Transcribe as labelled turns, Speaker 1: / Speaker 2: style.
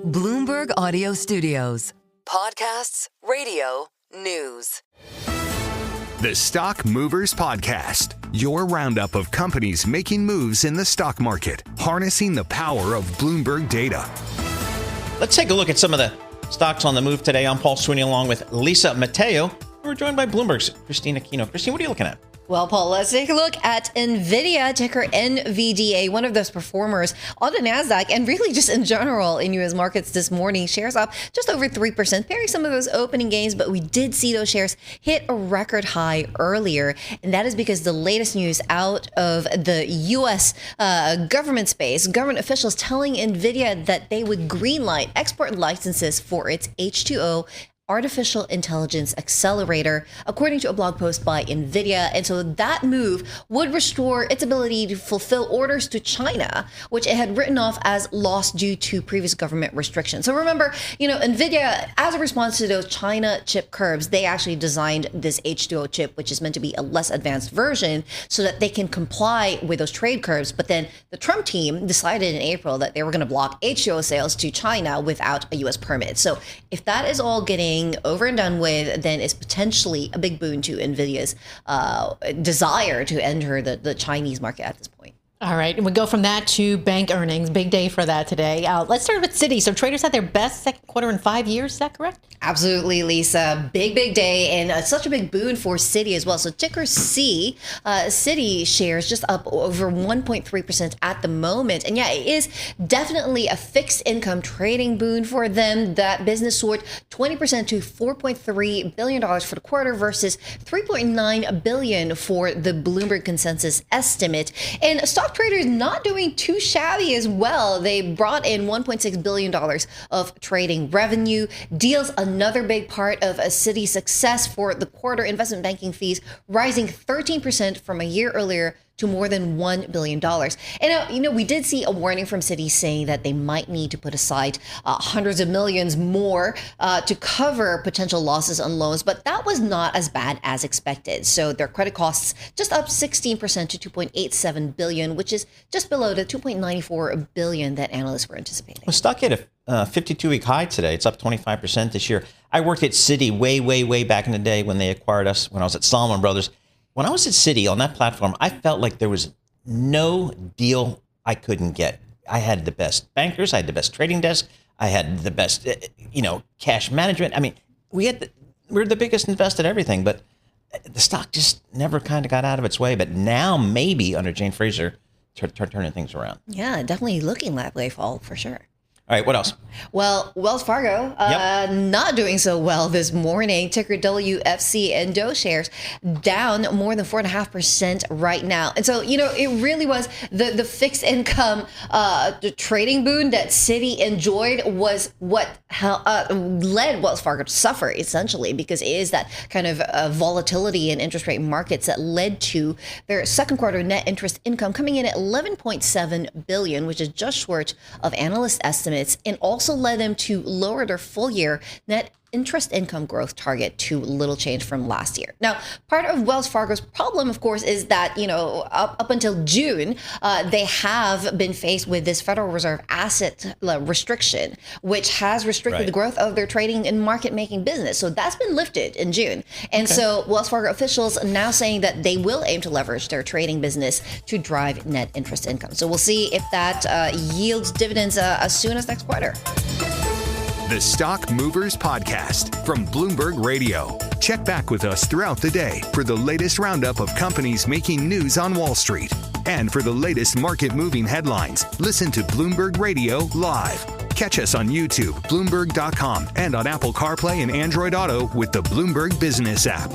Speaker 1: Bloomberg Audio Studios. Podcasts, radio, news.
Speaker 2: The Stock Movers Podcast, your roundup of companies making moves in the stock market, harnessing the power of Bloomberg data.
Speaker 3: Let's take a look at some of the stocks on the move today. I'm Paul Sweeney along with Lisa Mateo. We're joined by Bloomberg's Christina Aquino. Christine, what are you looking at?
Speaker 4: Well, Paul, let's take a look at Nvidia, ticker NVDA, one of those performers on the NASDAQ and really just in general in U.S. markets this morning. Shares up just over 3%, pairing some of those opening gains, but we did see those shares hit a record high earlier. And that is because the latest news out of the U.S. Government space, government officials telling Nvidia that they would greenlight export licenses for its H2O artificial intelligence accelerator, according to a blog post by Nvidia. And so that move would restore its ability to fulfill orders to China, which it had written off as lost due to previous government restrictions. So remember, Nvidia, as a response to those China chip curbs, they actually designed this H2O chip, which is meant to be a less advanced version so that they can comply with those trade curbs. But then the Trump team decided in April that they were going to block H2O sales to China without a U.S. permit. So if that is all getting over and done with, then it's potentially a big boon to Nvidia's desire to enter the Chinese market at this point.
Speaker 5: All right. And we go from that to bank earnings. Big day for that today. Let's start with Citi. So traders had their best second quarter in 5 years. Is that correct?
Speaker 4: Absolutely, Lisa. Big day, and such a big boon for Citi as well. So ticker C, Citi shares just up over 1.3% at the moment. And yeah, it is definitely a fixed income trading boon for them. That business soared 20% to $4.3 billion for the quarter versus $3.9 billion for the Bloomberg consensus estimate. And stock traders not doing too shabby as well. They brought in $1.6 billion of trading revenue. Deals another big part of a Citi success for the quarter. Investment banking fees rising 13% from a year earlier to more than $1 billion. And, we did see a warning from Citi saying that they might need to put aside hundreds of millions more to cover potential losses on loans, but that was not as bad as expected. So their credit costs just up 16% to $2.87 billion, which is just below the $2.94 billion that analysts were anticipating.
Speaker 3: Well, stock hit a 52-week high today. It's up 25% this year. I worked at Citi way back in the day when they acquired us, when I was at Salomon Brothers. When I was at Citi on that platform, I felt like there was no deal I couldn't get. I had the best bankers. I had the best trading desk. I had the best, cash management. I mean, we're the biggest invested everything, but the stock just never kind of got out of its way. But now maybe under Jane Fraser, turning things around.
Speaker 4: Yeah, definitely looking that way, Paul, for sure.
Speaker 3: All right, what else?
Speaker 4: Well, Wells Fargo not doing so well this morning. Ticker WFC and Dow shares down more than 4.5% right now. And so, it really was the fixed income the trading boon that Citi enjoyed was what led Wells Fargo to suffer, essentially, because it is that kind of volatility in interest rate markets that led to their second quarter net interest income coming in at $11.7 billion, which is just short of analyst estimates, and also led them to lower their full year net interest income growth target to little change from last year. Now, part of Wells Fargo's problem, of course, is that, up until June, they have been faced with this Federal Reserve asset restriction, which has restricted the growth of their trading and market making business. So that's been lifted in June. And so Wells Fargo officials now saying that they will aim to leverage their trading business to drive net interest income. So we'll see if that yields dividends as soon as next quarter.
Speaker 2: The Stock Movers Podcast from Bloomberg Radio. Check back with us throughout the day for the latest roundup of companies making news on Wall Street. And for the latest market-moving headlines, listen to Bloomberg Radio live. Catch us on YouTube, Bloomberg.com, and on Apple CarPlay and Android Auto with the Bloomberg Business app.